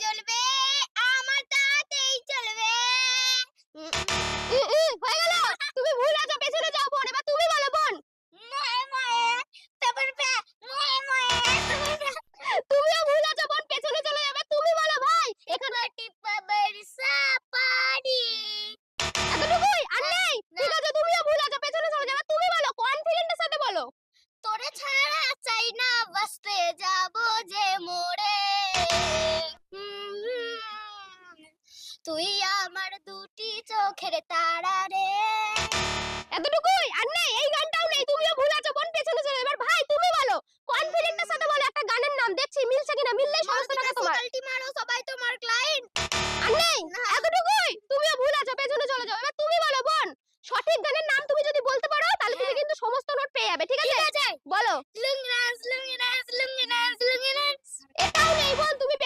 জ্বলবে, আমার তাতেই চলবে। হয়ে গেল। তুমি ভুল আছো, পেছনে যাও বোন, এবার তুমি বলো বোন। ময়ে ময়ে পেপার পে ময়ে ময়ে তুমিও ভুল আছো বোন, পেছনে চলে যাবে, তুমি বলো ভাই। এখানে টিপা বরসা পানি। এতটুকুই আর নেই। ঠিক আছে, তুমিও ভুল আছো, পেছনে চলে যাবে, তুমি বলো, কনফিডেন্টের সাথে বলো। তোরে ছাড়া চাই না বাঁচতে যাব যে মোরে। তুই আমার দুটি চোখের তারা রে।